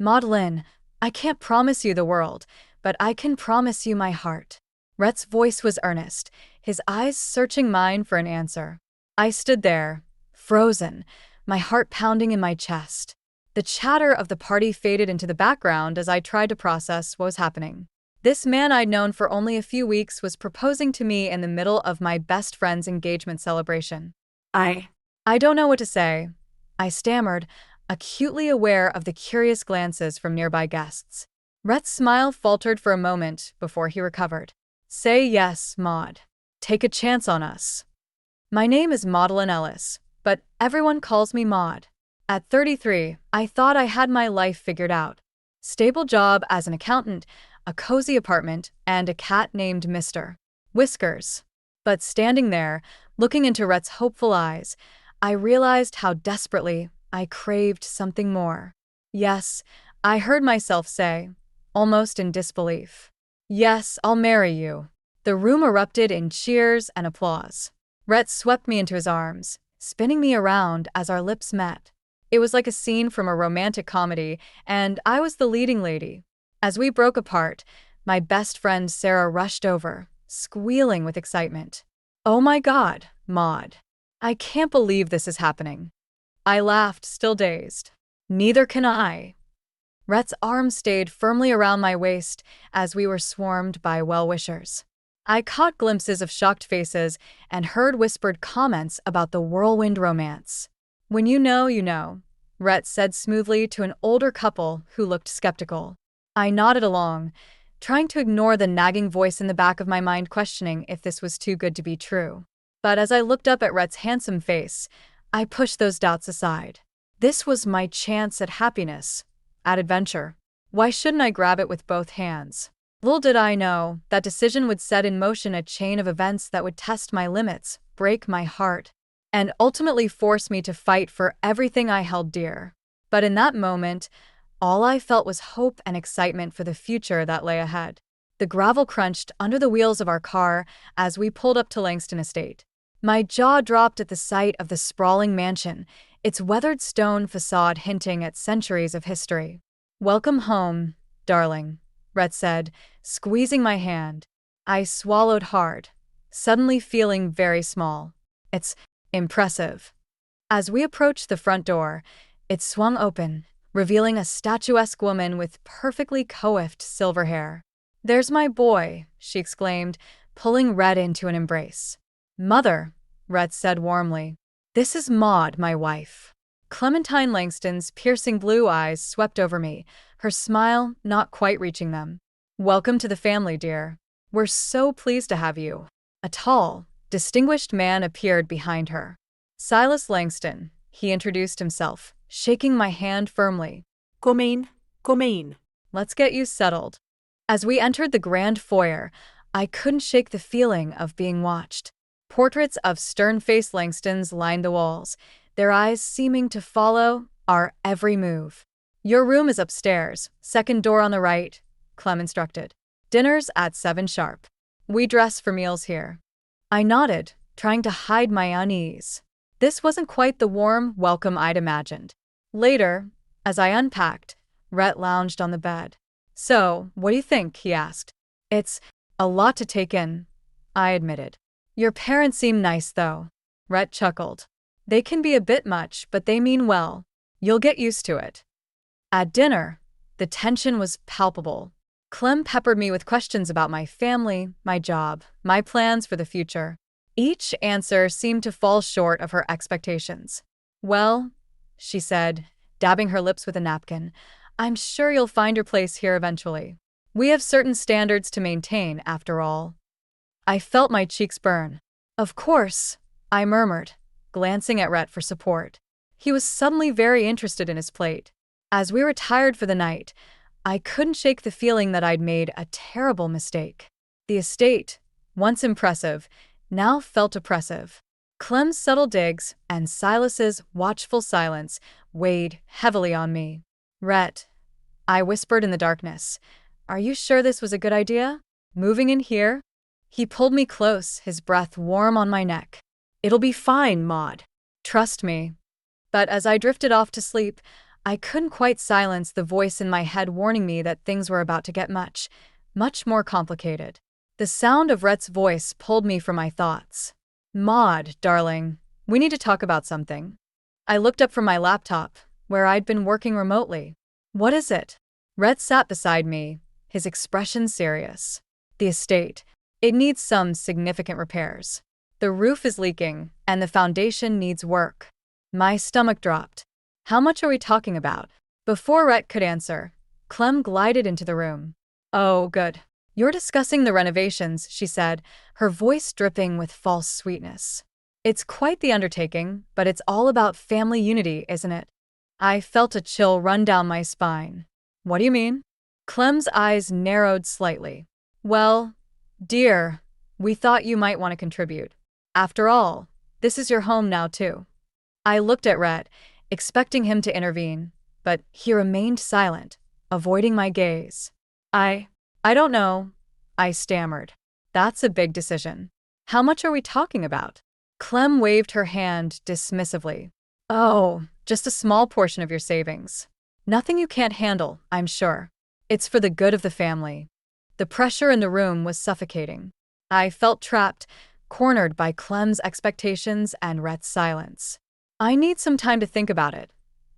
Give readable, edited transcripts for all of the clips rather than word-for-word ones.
Maudlin, I can't promise you the world, but I can promise you my heart. Rhett's voice was earnest, his eyes searching mine for an answer. I stood there, frozen, my heart pounding in my chest. The chatter of the party faded into the background as I tried to process what was happening. This man I'd known for only a few weeks was proposing to me in the middle of my best friend's engagement celebration. I don't know what to say, I stammered, acutely aware of the curious glances from nearby guests. Rhett's smile faltered for a moment before he recovered. Say yes, Maud. Take a chance on us. My name is Maudlin Ellis, but everyone calls me Maud. At 33, I thought I had my life figured out. Stable job as an accountant, a cozy apartment, and a cat named Mr. Whiskers. But standing there, looking into Rhett's hopeful eyes, I realized how desperately I craved something more. Yes, I heard myself say, almost in disbelief. Yes, I'll marry you. The room erupted in cheers and applause. Rhett swept me into his arms, spinning me around as our lips met. It was like a scene from a romantic comedy, and I was the leading lady. As we broke apart, my best friend Sarah rushed over, squealing with excitement. Oh my God, Maud. I can't believe this is happening. I laughed, still dazed. Neither can I. Rhett's arm stayed firmly around my waist as we were swarmed by well-wishers. I caught glimpses of shocked faces and heard whispered comments about the whirlwind romance. When you know, you know, Rhett said smoothly to an older couple who looked skeptical. I nodded along, trying to ignore the nagging voice in the back of my mind questioning if this was too good to be true. But as I looked up at Rhett's handsome face, I pushed those doubts aside. This was my chance at happiness, at adventure. Why shouldn't I grab it with both hands? Little did I know that decision would set in motion a chain of events that would test my limits, break my heart, and ultimately force me to fight for everything I held dear. But in that moment, all I felt was hope and excitement for the future that lay ahead. The gravel crunched under the wheels of our car as we pulled up to Langston Estate. My jaw dropped at the sight of the sprawling mansion, its weathered stone facade hinting at centuries of history. Welcome home, darling, Rhett said, squeezing my hand. I swallowed hard, suddenly feeling very small. It's impressive. As we approached the front door, it swung open, revealing a statuesque woman with perfectly coiffed silver hair. There's my boy, she exclaimed, pulling Rhett into an embrace. Mother, Rhett said warmly. This is Maud, my wife. Clementine Langston's piercing blue eyes swept over me, her smile not quite reaching them. Welcome to the family, dear. We're so pleased to have you. A tall, distinguished man appeared behind her. Silas Langston, he introduced himself, shaking my hand firmly. Come in. Let's get you settled. As we entered the grand foyer, I couldn't shake the feeling of being watched. Portraits of stern-faced Langstons lined the walls, their eyes seeming to follow our every move. Your room is upstairs, second door on the right, Clem instructed. Dinner's at 7 sharp. We dress for meals here. I nodded, trying to hide my unease. This wasn't quite the warm welcome I'd imagined. Later, as I unpacked, Rhett lounged on the bed. So, what do you think? He asked. It's a lot to take in, I admitted. Your parents seem nice, though. Rhett chuckled. They can be a bit much, but they mean well. You'll get used to it. At dinner, the tension was palpable. Clem peppered me with questions about my family, my job, my plans for the future. Each answer seemed to fall short of her expectations. Well, she said, dabbing her lips with a napkin, I'm sure you'll find your place here eventually. We have certain standards to maintain, after all. I felt my cheeks burn. Of course, I murmured, glancing at Rhett for support. He was suddenly very interested in his plate. As we retired for the night, I couldn't shake the feeling that I'd made a terrible mistake. The estate, once impressive, now felt oppressive. Clem's subtle digs and Silas's watchful silence weighed heavily on me. Rhett, I whispered in the darkness, are you sure this was a good idea? Moving in here? He pulled me close, his breath warm on my neck. It'll be fine, Maud. Trust me. But as I drifted off to sleep, I couldn't quite silence the voice in my head warning me that things were about to get much more complicated. The sound of Rhett's voice pulled me from my thoughts. Maud, darling, we need to talk about something. I looked up from my laptop, where I'd been working remotely. What is it? Rhett sat beside me, his expression serious. The estate. It needs some significant repairs. The roof is leaking, and the foundation needs work. My stomach dropped. How much are we talking about? Before Rhett could answer, Clem glided into the room. Oh, good. You're discussing the renovations, she said, her voice dripping with false sweetness. It's quite the undertaking, but it's all about family unity, isn't it? I felt a chill run down my spine. What do you mean? Clem's eyes narrowed slightly. Well, dear, we thought you might want to contribute. After all, this is your home now, too. I looked at Rhett, expecting him to intervene, but he remained silent, avoiding my gaze. I don't know, I stammered. That's a big decision. How much are we talking about? Clem waved her hand dismissively. Oh, just a small portion of your savings. Nothing you can't handle, I'm sure. It's for the good of the family. The pressure in the room was suffocating. I felt trapped, cornered by Clem's expectations and Rhett's silence. I need some time to think about it,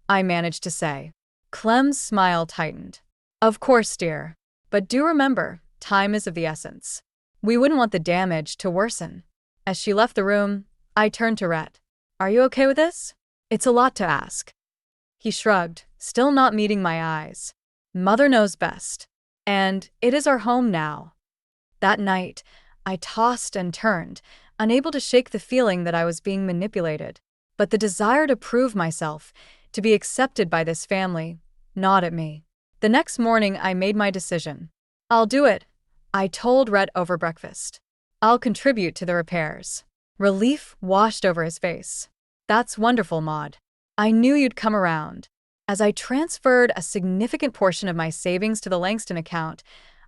I managed to say. Clem's smile tightened. Of course, dear. But do remember, time is of the essence. We wouldn't want the damage to worsen. As she left the room, I turned to Rhett. Are you okay with this? It's a lot to ask. He shrugged, still not meeting my eyes. Mother knows best. And it is our home now. That night, I tossed and turned, unable to shake the feeling that I was being manipulated. But the desire to prove myself, to be accepted by this family, gnawed at me. The next morning, I made my decision. I'll do it, I told Rhett over breakfast. I'll contribute to the repairs. Relief washed over his face. That's wonderful, Maud. I knew you'd come around. As I transferred a significant portion of my savings to the Langston account,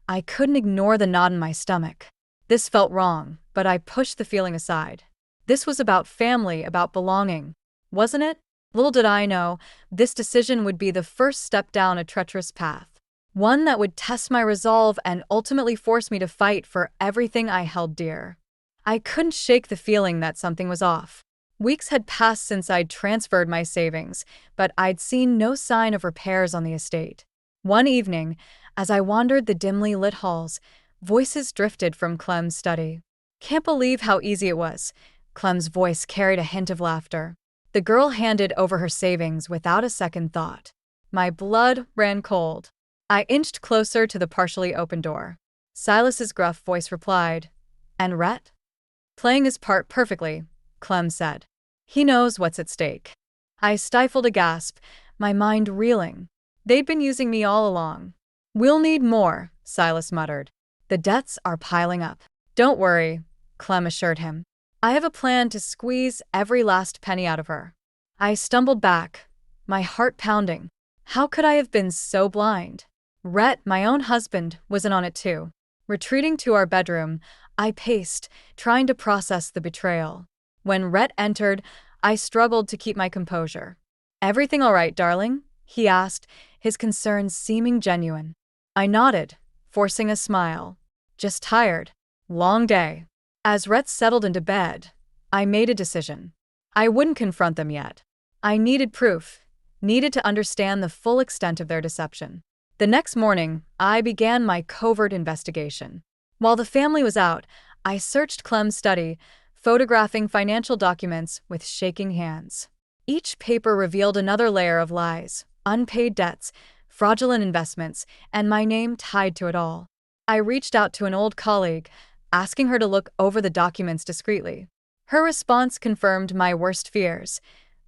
I couldn't ignore the knot in my stomach. This felt wrong, but I pushed the feeling aside. This was about family, about belonging, wasn't it? Little did I know, this decision would be the first step down a treacherous path. One that would test my resolve and ultimately force me to fight for everything I held dear. I couldn't shake the feeling that something was off. Weeks had passed since I'd transferred my savings, but I'd seen no sign of repairs on the estate. One evening, as I wandered the dimly lit halls, voices drifted from Clem's study. Can't believe how easy it was. Clem's voice carried a hint of laughter. The girl handed over her savings without a second thought. My blood ran cold. I inched closer to the partially open door. Silas's gruff voice replied, And Rhett? Playing his part perfectly, Clem said. He knows what's at stake. I stifled a gasp, my mind reeling. They'd been using me all along. We'll need more, Silas muttered. The debts are piling up. Don't worry, Clem assured him. I have a plan to squeeze every last penny out of her. I stumbled back, my heart pounding. How could I have been so blind? Rhett, my own husband, was in on it too. Retreating to our bedroom, I paced, trying to process the betrayal. When Rhett entered, I struggled to keep my composure. Everything all right, darling? He asked, his concerns seeming genuine. I nodded, forcing a smile. Just tired. Long day. As Rhett settled into bed, I made a decision. I wouldn't confront them yet. I needed proof, needed to understand the full extent of their deception. The next morning, I began my covert investigation. While the family was out, I searched Clem's study, photographing financial documents with shaking hands. Each paper revealed another layer of lies, unpaid debts, fraudulent investments, and my name tied to it all. I reached out to an old colleague, asking her to look over the documents discreetly. Her response confirmed my worst fears.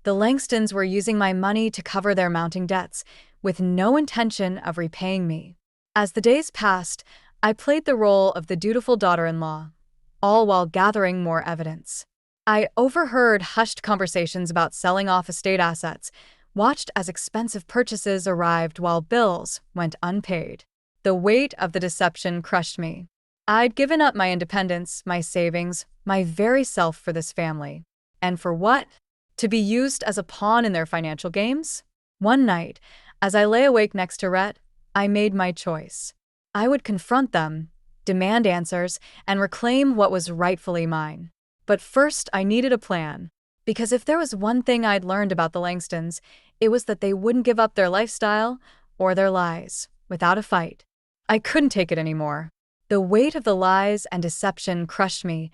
The Langstons were using my money to cover their mounting debts, with no intention of repaying me. As the days passed, I played the role of the dutiful daughter-in-law, all while gathering more evidence. I overheard hushed conversations about selling off estate assets, watched as expensive purchases arrived while bills went unpaid. The weight of the deception crushed me. I'd given up my independence, my savings, my very self for this family. And for what? To be used as a pawn in their financial games? One night, as I lay awake next to Rhett, I made my choice. I would confront them, demand answers, and reclaim what was rightfully mine. But first, I needed a plan. Because if there was one thing I'd learned about the Langstons, it was that they wouldn't give up their lifestyle or their lies without a fight. I couldn't take it anymore. The weight of the lies and deception crushed me,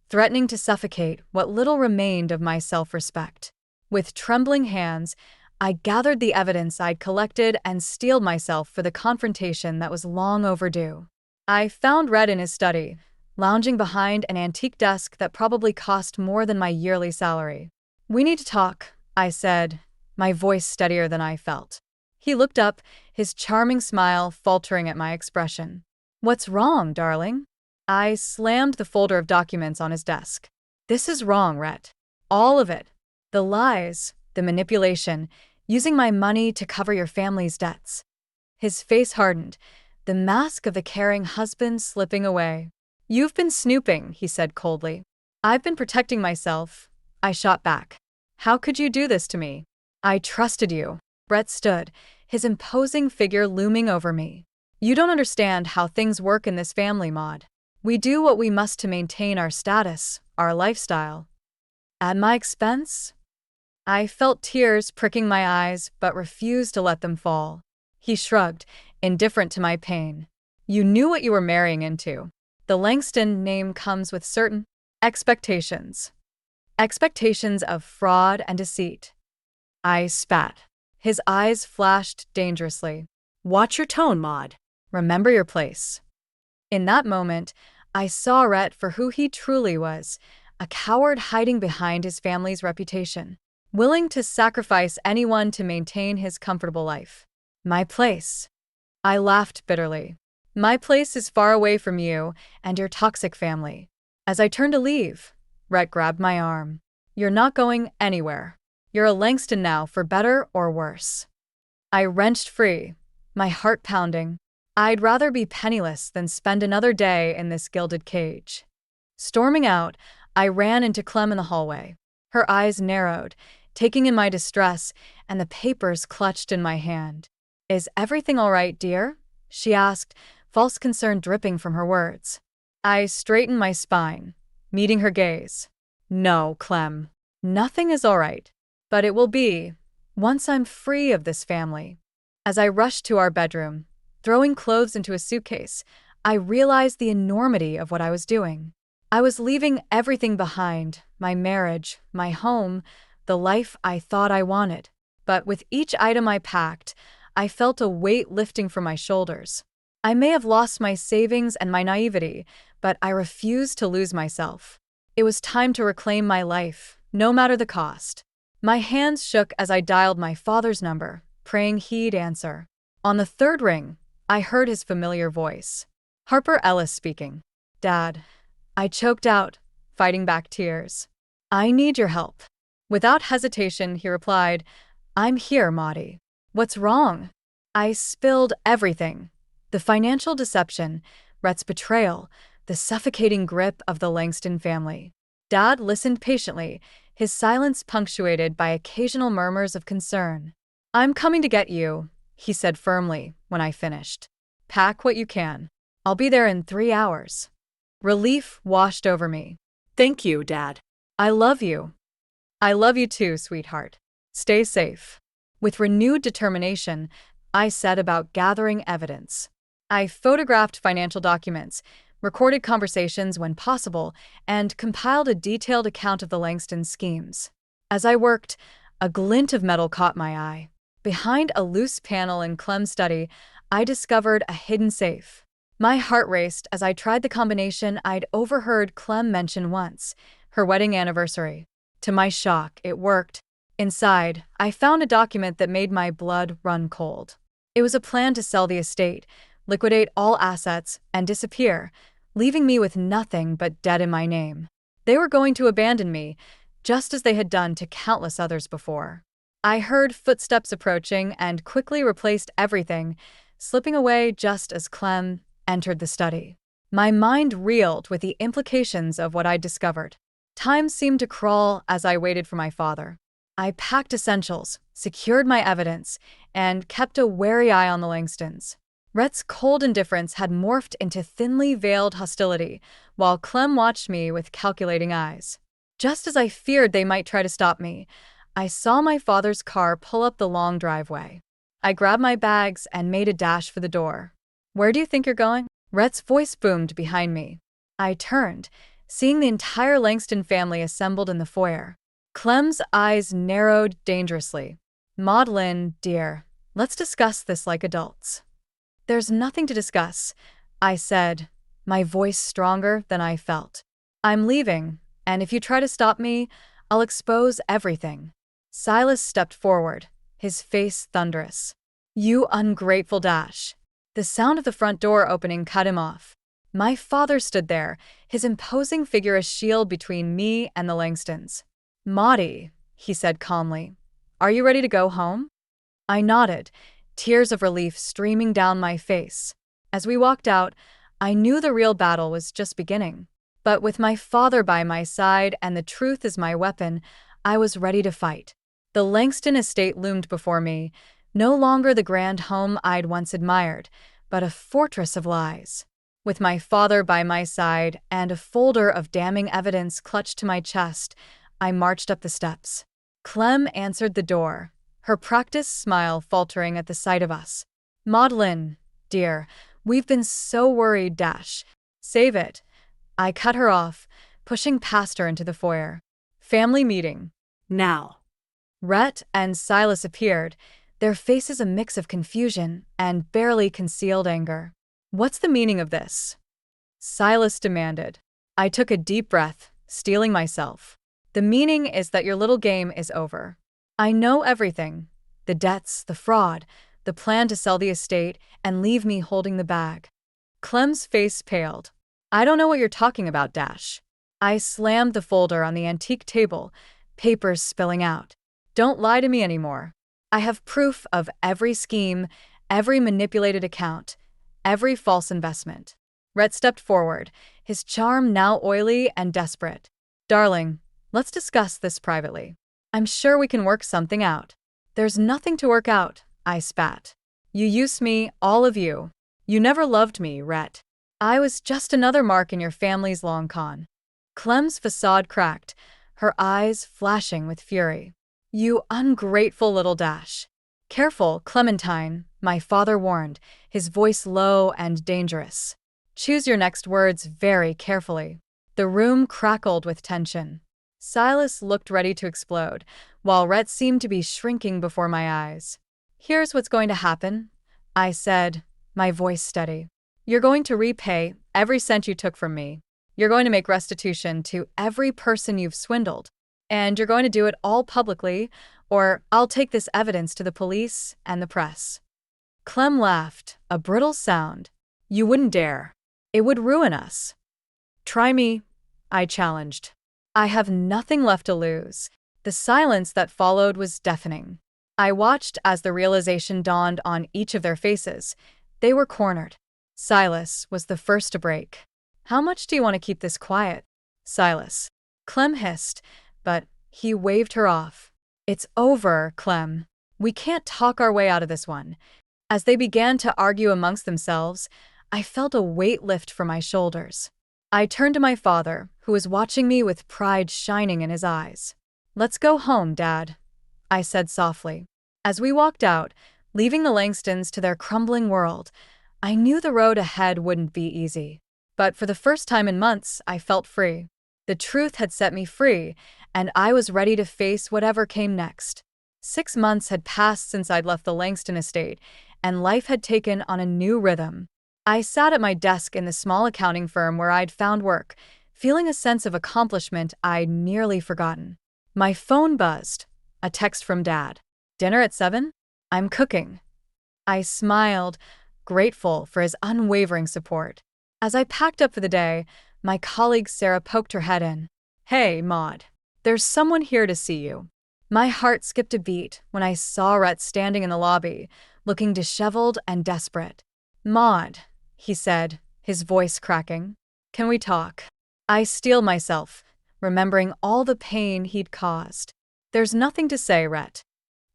threatening to suffocate what little remained of my self-respect. With trembling hands, I gathered the evidence I'd collected and steeled myself for the confrontation that was long overdue. I found Red in his study, lounging behind an antique desk that probably cost more than my yearly salary. "We need to talk," I said, my voice steadier than I felt. He looked up, his charming smile faltering at my expression. "What's wrong, darling?" I slammed the folder of documents on his desk. "This is wrong, Rhett. All of it. The lies, the manipulation, using my money to cover your family's debts." His face hardened, the mask of the caring husband slipping away. "You've been snooping," he said coldly. "I've been protecting myself," I shot back. "How could you do this to me?" "I trusted you." Brett stood, his imposing figure looming over me. "You don't understand how things work in this family, Maud. We do what we must to maintain our status, our lifestyle." "At my expense?" I felt tears pricking my eyes but refused to let them fall. He shrugged, indifferent to my pain. "You knew what you were marrying into. The Langston name comes with certain expectations. Expectations of fraud and deceit." I spat. His eyes flashed dangerously. Watch your tone, Maud. "Remember your place." In that moment, I saw Rhett for who he truly was, a coward hiding behind his family's reputation, willing to sacrifice anyone to maintain his comfortable life. "My place." I laughed bitterly. "My place is far away from you and your toxic family." As I turned to leave, Rhett grabbed my arm. "You're not going anywhere. You're a Langston now, for better or worse." I wrenched free, my heart pounding. I'd rather be penniless than spend another day in this gilded cage. Storming out, I ran into Clem in the hallway. Her eyes narrowed, taking in my distress, and the papers clutched in my hand. "Is everything all right, dear?" she asked, false concern dripping from her words. I straightened my spine, meeting her gaze. "No, Clem. Nothing is all right. But it will be, once I'm free of this family." As I rushed to our bedroom, throwing clothes into a suitcase, I realized the enormity of what I was doing. I was leaving everything behind, my marriage, my home, the life I thought I wanted. But with each item I packed, I felt a weight lifting from my shoulders. I may have lost my savings and my naivety, but I refused to lose myself. It was time to reclaim my life, no matter the cost. My hands shook as I dialed my father's number, praying he'd answer. On the third ring, I heard his familiar voice. "Harper Ellis speaking." "Dad." I choked out, fighting back tears. "I need your help." Without hesitation, he replied, "I'm here, Maudie." "What's wrong?" I spilled everything. The financial deception, Rhett's betrayal, the suffocating grip of the Langston family. Dad listened patiently, his silence punctuated by occasional murmurs of concern. "I'm coming to get you," he said firmly when I finished. "Pack what you can. I'll be there in 3 hours." Relief washed over me. Thank you, Dad. "I love you." "I love you too, sweetheart. Stay safe." With renewed determination, I set about gathering evidence. I photographed financial documents, recorded conversations when possible, and compiled a detailed account of the Langston schemes. As I worked, a glint of metal caught my eye. Behind a loose panel in Clem's study, I discovered a hidden safe. My heart raced as I tried the combination I'd overheard Clem mention once, her wedding anniversary. To my shock, it worked. Inside, I found a document that made my blood run cold. It was a plan to sell the estate, liquidate all assets, and disappear, leaving me with nothing but debt in my name. They were going to abandon me, just as they had done to countless others before. I heard footsteps approaching and quickly replaced everything, slipping away just as Clem entered the study. My mind reeled with the implications of what I'd discovered. Time seemed to crawl as I waited for my father. I packed essentials, secured my evidence, and kept a wary eye on the Langstons. Rhett's cold indifference had morphed into thinly veiled hostility, while Clem watched me with calculating eyes. Just as I feared they might try to stop me, I saw my father's car pull up the long driveway. I grabbed my bags and made a dash for the door. "Where do you think you're going?" Rhett's voice boomed behind me. I turned, seeing the entire Langston family assembled in the foyer. Clem's eyes narrowed dangerously. "Maudlin, dear, let's discuss this like adults." "There's nothing to discuss," I said, my voice stronger than I felt. "I'm leaving, and if you try to stop me, I'll expose everything." Silas stepped forward, his face thunderous. "You ungrateful dash." The sound of the front door opening cut him off. My father stood there, his imposing figure a shield between me and the Langstons. "Maudie," he said calmly, "are you ready to go home?" I nodded, tears of relief streaming down my face. As we walked out, I knew the real battle was just beginning. But with my father by my side and the truth as my weapon, I was ready to fight. The Langston estate loomed before me, no longer the grand home I'd once admired, but a fortress of lies. With my father by my side and a folder of damning evidence clutched to my chest, I marched up the steps. Clem answered the door, her practiced smile faltering at the sight of us. "Maudlin, dear, we've been so worried, dash. Save it." I cut her off, pushing past her into the foyer. "Family meeting." Now. Rhett and Silas appeared, their faces a mix of confusion and barely concealed anger. "What's the meaning of this?" Silas demanded. I took a deep breath, steeling myself. "The meaning is that your little game is over. I know everything. The debts, the fraud, the plan to sell the estate and leave me holding the bag." Clem's face paled. "I don't know what you're talking about, Dash." I slammed the folder on the antique table, papers spilling out. "Don't lie to me anymore. I have proof of every scheme, every manipulated account, every false investment." Rhett stepped forward, his charm now oily and desperate. "Darling, let's discuss this privately. I'm sure we can work something out." "There's nothing to work out," I spat. "You used me, all of you. You never loved me, Rhett. I was just another mark in your family's long con." Clem's facade cracked, her eyes flashing with fury. "You ungrateful little dash." "Careful, Clementine," my father warned, his voice low and dangerous. "Choose your next words very carefully." The room crackled with tension. Silas looked ready to explode, while Rhett seemed to be shrinking before my eyes. "Here's what's going to happen," I said, my voice steady. "You're going to repay every cent you took from me. You're going to make restitution to every person you've swindled. And you're going to do it all publicly, or I'll take this evidence to the police and the press." Clem laughed, a brittle sound. "You wouldn't dare. It would ruin us." "Try me," I challenged. I have nothing left to lose. The silence that followed was deafening. I watched as the realization dawned on each of their faces. They were cornered. Silas was the first to break. "How much do you want to keep this quiet, Silas?" Clem hissed, but he waved her off. "It's over, Clem. We can't talk our way out of this one." As they began to argue amongst themselves, I felt a weight lift from my shoulders. I turned to my father, who was watching me with pride shining in his eyes. "Let's go home, Dad," I said softly. As we walked out, leaving the Langstons to their crumbling world, I knew the road ahead wouldn't be easy. But for the first time in months, I felt free. The truth had set me free, and I was ready to face whatever came next. 6 months had passed since I'd left the Langston estate, and life had taken on a new rhythm. I sat at my desk in the small accounting firm where I'd found work, feeling a sense of accomplishment I'd nearly forgotten. My phone buzzed, a text from Dad. "Dinner at 7? I'm cooking." I smiled, grateful for his unwavering support. As I packed up for the day, my colleague Sarah poked her head in. "Hey, Maud. There's someone here to see you." My heart skipped a beat when I saw Rhett standing in the lobby, looking disheveled and desperate. "Maud," he said, his voice cracking. "Can we talk?" I steeled myself, remembering all the pain he'd caused. There's nothing to say, Rhett.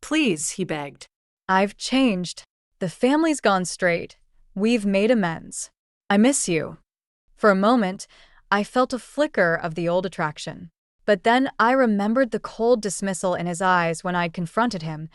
Please, he begged. I've changed. The family's gone straight. We've made amends. I miss you. For a moment, I felt a flicker of the old attraction. But then I remembered the cold dismissal in his eyes when I'd confronted him,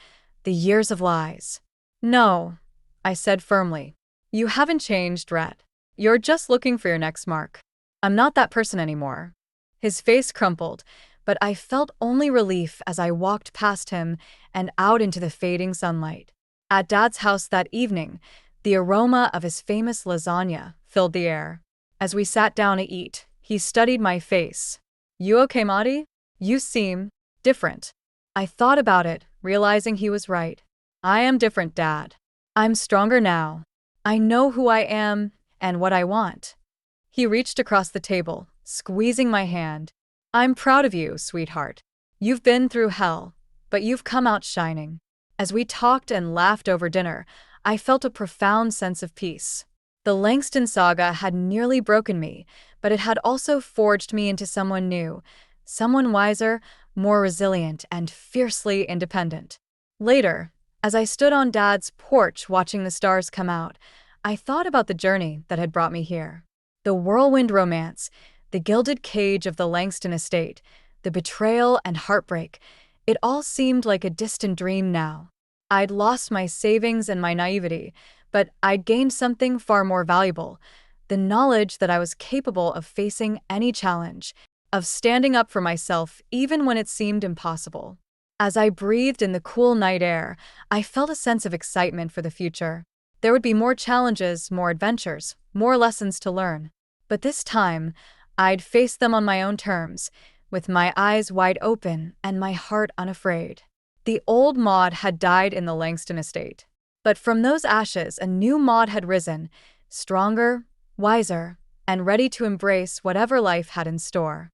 the years of lies. No, I said firmly. You haven't changed, Rhett. You're just looking for your next mark. I'm not that person anymore. His face crumpled, but I felt only relief as I walked past him and out into the fading sunlight. At Dad's house that evening, the aroma of his famous lasagna filled the air. As we sat down to eat, he studied my face. You okay, Maudie? You seem different. I thought about it, realizing he was right. I am different, Dad. I'm stronger now. I know who I am and what I want. He reached across the table, squeezing my hand. I'm proud of you, sweetheart. You've been through hell, but you've come out shining. As we talked and laughed over dinner, I felt a profound sense of peace. The Langston saga had nearly broken me, but it had also forged me into someone new, someone wiser, more resilient, and fiercely independent. Later, as I stood on Dad's porch watching the stars come out, I thought about the journey that had brought me here. The whirlwind romance, the gilded cage of the Langston estate, the betrayal and heartbreak, it all seemed like a distant dream now. I'd lost my savings and my naivety, but I'd gained something far more valuable, the knowledge that I was capable of facing any challenge, of standing up for myself even when it seemed impossible. As I breathed in the cool night air, I felt a sense of excitement for the future. There would be more challenges, more adventures, more lessons to learn. But this time, I'd face them on my own terms, with my eyes wide open and my heart unafraid. The old Maud had died in the Langston estate. But from those ashes, a new Maud had risen, stronger, wiser, and ready to embrace whatever life had in store.